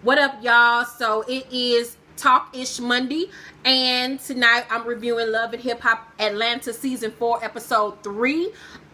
What up, y'all? So it is Talk-ish Monday, and tonight I'm reviewing Love and Hip Hop Atlanta Season 4, Episode 3.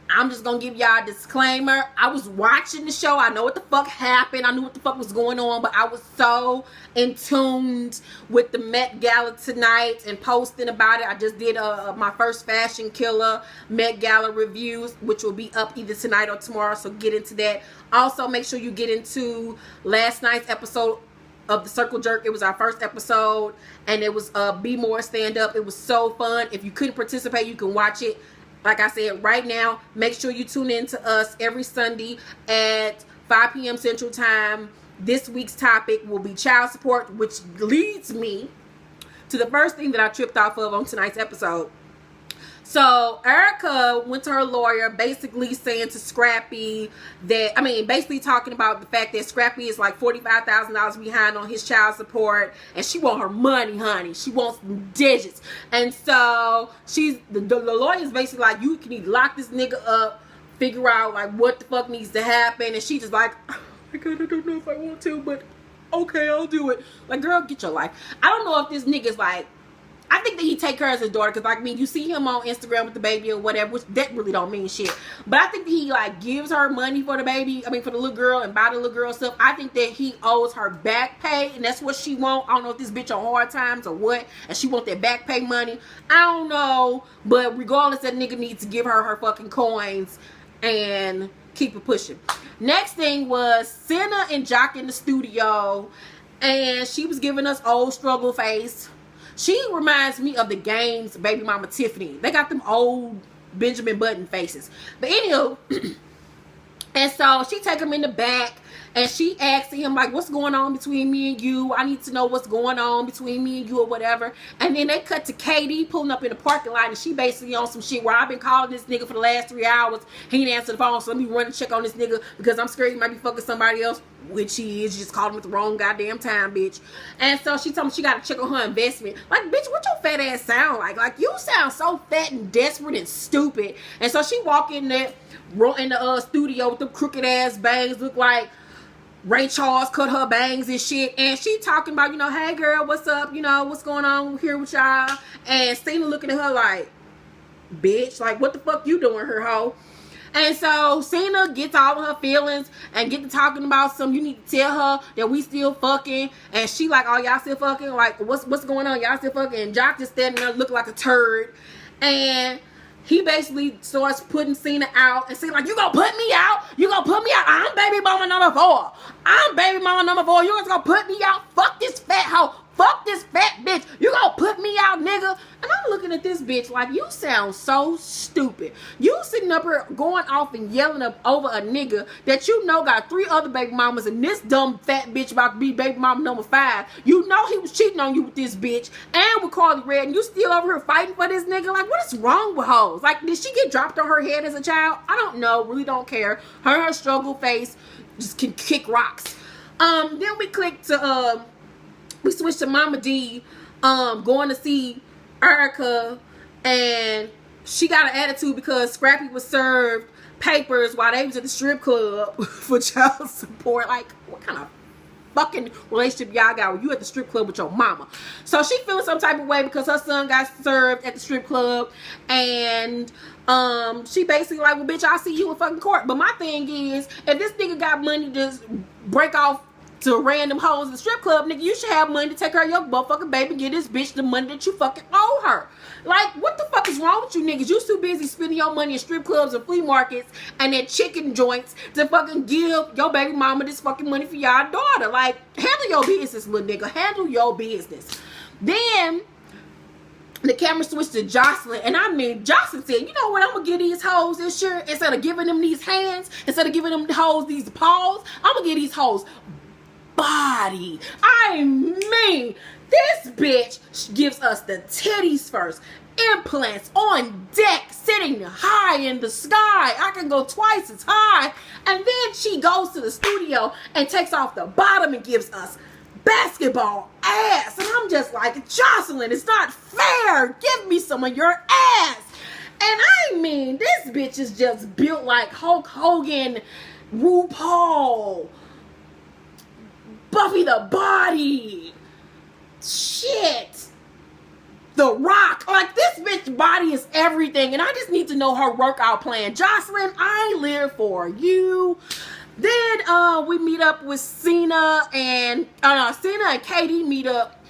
I'm just gonna give y'all a disclaimer. I was watching the show. I know what the fuck happened. I knew what the fuck was going on, but I was so in tune with the Met Gala tonight and posting about it. I just did my first Fashion Killer Met Gala reviews, which will be up either tonight or tomorrow, so get into that. Also, make sure you get into last night's episode of the Circle Jerk. It was our first episode, and it was Be More Stand Up. It was so fun. If you couldn't participate, you can watch it. Like I said, right now, make sure you tune in to us every Sunday at 5 p.m. Central Time. This week's topic will be child support, which leads me to the first thing that I tripped off of on tonight's episode. So Erica went to her lawyer basically saying to Scrappy that, basically talking about the fact that Scrappy is like $45,000 behind on his child support, and she want her money, honey. She wants some digits. And so the lawyer's basically like, you can either lock this nigga up, figure out like what the fuck needs to happen, and she just like, oh my God, I don't know if I want to, but okay, I'll do it. Like, girl, get your life. I don't know if this nigga's like, I think that he take her as his daughter, because you see him on Instagram with the baby or whatever, which that really don't mean shit. But I think that he like gives her money for the baby, for the little girl, and buy the little girl stuff. I think that he owes her back pay, and that's what she want. I don't know if this bitch on hard times or what, and she want that back pay money. I don't know, but regardless, that nigga needs to give her her fucking coins and keep it pushing. Next thing was Senna and Jock in the studio, and she was giving us old struggle face. She reminds me of the Game's baby mama Tiffany. They got them old Benjamin Button faces. But anywho, and so she take him in the back, and she asks him like, what's going on between me and you? I need to know what's going on between me and you or whatever. And then they cut to Katie pulling up in the parking lot, and she basically on some shit where I've been calling this nigga for the last 3 hours. He didn't answer the phone, so let me run and check on this nigga because I'm scared he might be fucking somebody else, which he is. You just called him at the wrong goddamn time, bitch. And so she told me she got to check on her investment. Like, bitch, what your fat ass sound like? Like, you sound so fat and desperate and stupid. And so she walk in there in the studio with them crooked ass bangs, look like Ray Charles cut her bangs and shit, and she talking about, hey girl, what's up, what's going on here with y'all? And Cena looking at her like, bitch, like, what the fuck you doing here, hoe? And so Cena gets all of her feelings and get to talking about you need to tell her that we still fucking. And she like, oh, y'all still fucking? Like, what's going on? Y'all still fucking? And Jock just standing there looking like a turd. And he basically starts putting Cena out and saying like, you gonna put me out? You gonna put me out? I'm baby mama number 4. I'm baby mama number 4. You just gonna put me out? Fuck this fat hoe. Fuck this fat bitch. You gonna put me out, nigga? And I'm looking at this bitch like, you sound so stupid. You sitting up here going off and yelling up over a nigga that you know got 3 other baby mamas, and this dumb fat bitch about to be baby mama number 5. You know he was cheating on you with this bitch and with Carly Red, and you still over here fighting for this nigga. Like, what is wrong with hoes? Like, did she get dropped on her head as a child? I don't know. Really don't care. Her struggle face just can kick rocks. Then we click to we switched to Mama D, going to see Erica, and she got an attitude because Scrappy was served papers while they was at the strip club for child support. Like, what kind of fucking relationship y'all got when you at the strip club with your mama? So she feeling some type of way because her son got served at the strip club, and she basically like, well, bitch, I'll see you in fucking court. But my thing is, if this nigga got money to just break off to random hoes in the strip club, nigga, you should have money to take care of your motherfucking baby, get this bitch the money that you fucking owe her. Like, what the fuck is wrong with you niggas? You too busy spending your money in strip clubs and flea markets and at chicken joints to fucking give your baby mama this fucking money for y'all daughter. Like, handle your business, little nigga. Handle your business. Then the camera switched to Jocelyn, and Jocelyn said, you know what, I'm gonna give these hoes this shirt instead of giving them these hands, instead of giving them hoes these paws, I'm gonna give these hoes body. This bitch gives us the titties first, implants on deck, sitting high in the sky. I can go twice as high. And then she goes to the studio and takes off the bottom and gives us basketball ass. And I'm just like, Jocelyn, it's not fair. Give me some of your ass. And this bitch is just built like Hulk Hogan, RuPaul, Buffy the Body. Shit. The Rock. Like, this bitch body is everything. And I just need to know her workout plan. Jocelyn, I live for you. Then we meet up with Cena and Katie meet up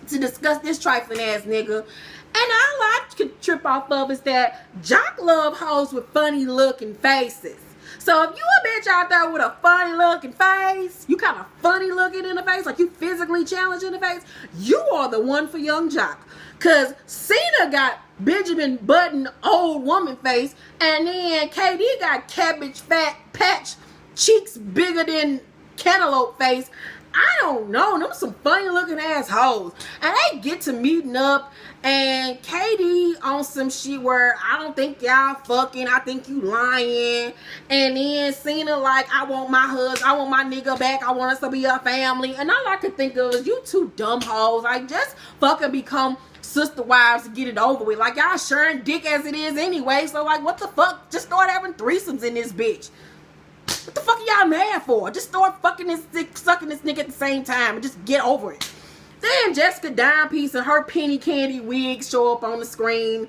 to discuss this trifling ass nigga. And all I could trip off of is that Jock love hoes with funny looking faces. So if you a bitch out there with a funny looking face, you kind of funny looking in the face, like you physically challenged in the face, you are the one for young Jock. Cause Cena got Benjamin Button old woman face, and then KD got cabbage fat patch cheeks bigger than cantaloupe face. I don't know. Them some funny looking assholes. And they get to meeting up, and Katie on some shit where I don't think y'all fucking, I think you lying. And then Cena like, I want my husband, I want my nigga back, I want us to be a family. And all I could think of is, you two dumb hoes. Like, just fucking become sister wives to get it over with. Like, y'all sharing dick as it is anyway. So like, what the fuck? Just start having threesomes in this bitch. What the fuck are y'all mad for? Just start fucking this dick, sucking this nigga at the same time and just get over it. Then Jessica Dimepiece and her penny candy wig show up on the screen.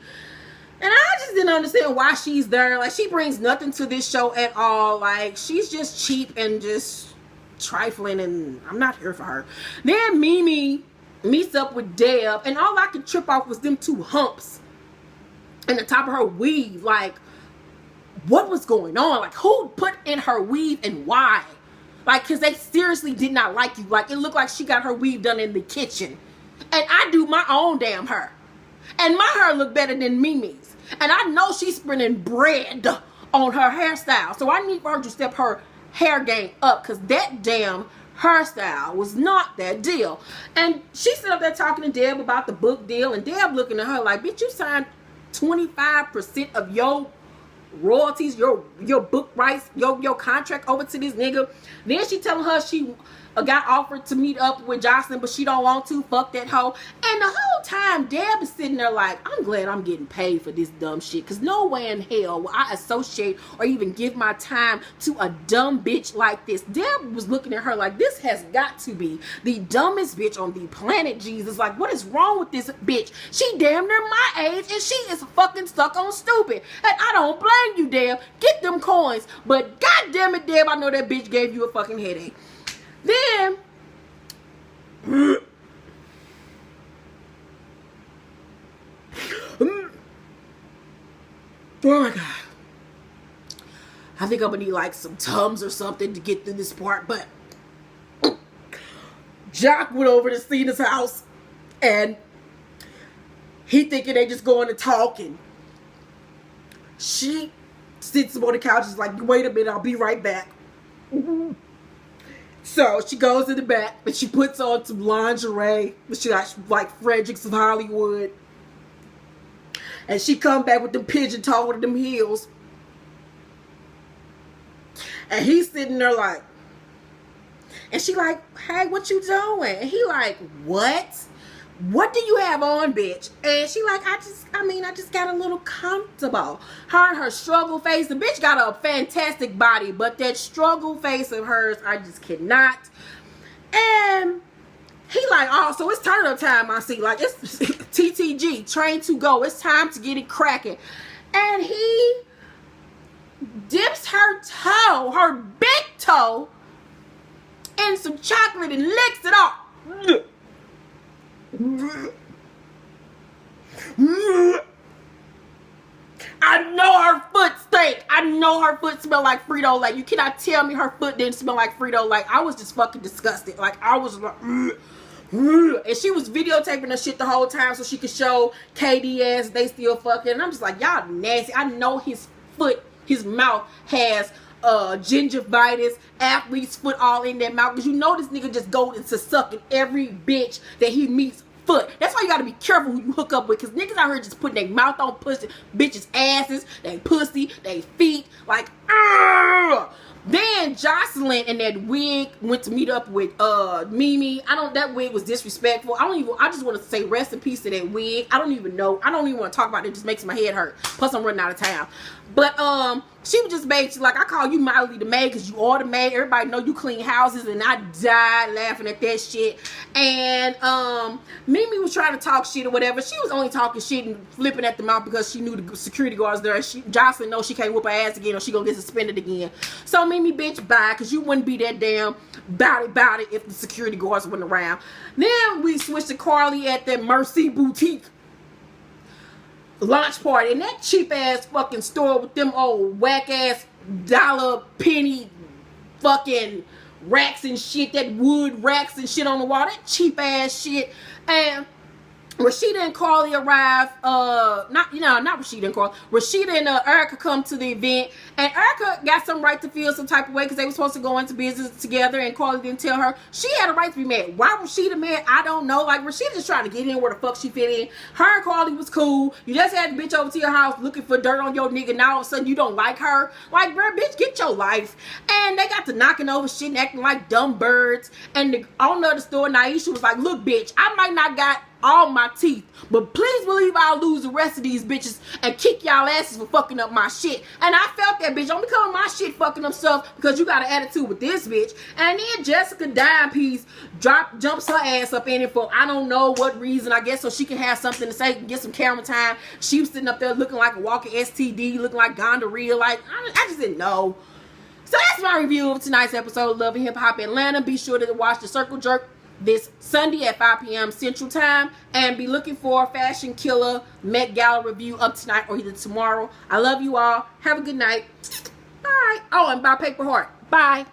And I just didn't understand why she's there. Like, she brings nothing to this show at all. Like, she's just cheap and just trifling, and I'm not here for her. Then Mimi meets up with Deb, and all I could trip off was them two humps in the top of her weave. Like, what was going on? Like, who put in her weave and why? Like, because they seriously did not like you. Like, it looked like she got her weave done in the kitchen. And I do my own damn hair. And my hair look better than Mimi's. And I know she's spending bread on her hairstyle. So I need for her to step her hair game up, because that damn hairstyle was not that deal. And she sit up there talking to Deb about the book deal. And Deb looking at her like, bitch, you signed 25% of your royalties, your book rights, your contract over to this nigga. Then she telling her she got offered to meet up with Jocelyn, but she don't want to. Fuck that hoe. And the whole time Deb is sitting there like, I'm glad I'm getting paid for this dumb shit, because no way in hell will I associate or even give my time to a dumb bitch like this. Deb was looking at her like, this has got to be the dumbest bitch on the planet, Jesus. Like, what is wrong with this bitch? She damn near my age, and she is fucking stuck on stupid. And I don't blame you, Deb. Get them coins. But goddamn it, Deb, I know that bitch gave you a fucking headache. Then oh my god, I think I'm gonna need like some Tums or something to get through this part. But Jock went over to Cena's house, and he thinking they just going to talk, and she sits on the couch, is like, wait a minute, I'll be right back. So she goes in the back and she puts on some lingerie. She got like Fredericks of Hollywood. And she come back with them pigeon toe with them heels. And he's sitting there like, and she like, hey, what you doing? And he like, what? What do you have on, bitch? And she like, I just got a little comfortable. Her and her struggle face. The bitch got a fantastic body, but that struggle face of hers, I just cannot. And he like, oh, so it's turn up time, I see. Like, it's TTG, train to go. It's time to get it cracking. And he dips her toe, her big toe, in some chocolate and licks it off. I know her foot stank. I know her foot smell like Frito-Lay. You cannot tell me her foot didn't smell like Frito-Lay. I was just fucking disgusted. Like, I was like, and she was videotaping her shit the whole time so she could show KD ass they still fucking. And I'm just like, y'all nasty. I know his foot, his mouth has gingivitis, athlete's foot all in their mouth, because you know this nigga just go into sucking every bitch that he meets foot. That's why you gotta be careful who you hook up with, because niggas out here just putting their mouth on pussy, bitches asses, they pussy, they feet, like, Then Jocelyn and that wig went to meet up with Mimi. That wig was disrespectful. I just want to say rest in peace to that wig. I don't even want to talk about it. It just makes my head hurt. Plus I'm running out of town. But she was just made like, I call you Miley the maid because you are the maid. Everybody know you clean houses, and I died laughing at that shit. And Mimi was trying to talk shit or whatever. She was only talking shit and flipping at the mouth because she knew the security guards there. Jocelyn knows she can't whoop her ass again or she gonna get suspended again. So Mimi, bitch, bye, because you wouldn't be that damn about it if the security guards weren't around. Then we switched to Carly at the Mercy Boutique launch party in that cheap ass fucking store with them old whack ass dollar penny fucking racks and shit, that wood racks and shit on the wall, that cheap ass shit. And Rashida and Carly arrived, not Rashida and Carly. Rashida and Erica come to the event, and Erica got some right to feel some type of way because they were supposed to go into business together, and Carly didn't tell her. She had a right to be mad. Why Rashida mad? I don't know. Like, Rashida just trying to get in where the fuck she fit in. Her and Carly was cool. You just had the bitch over to your house looking for dirt on your nigga. Now all of a sudden you don't like her. Like, bruh, bitch, get your life. And they got to knocking over shit and acting like dumb birds. And the owner of the store, Naisha, was like, look, bitch, I might not got all my teeth, but please believe I'll lose the rest of these bitches and kick y'all asses for fucking up my shit. And I felt that, bitch. Don't be calling my shit fucking up stuff because you got an attitude with this bitch. And then Jessica Dime Piece jumps her ass up in it for I don't know what reason, I guess so she can have something to say, get some camera time. She was sitting up there looking like a walking STD, looking like gonorrhea. Like, I just didn't know. So that's my review of tonight's episode of Love and Hip Hop Atlanta. Be sure to watch the Circle Jerk this Sunday at 5 p.m. Central Time, and be looking for a Fashion Killer Met Gala review up tonight or either tomorrow. I love you all. Have a good night. Bye. Oh, and buy Paper Heart. Bye.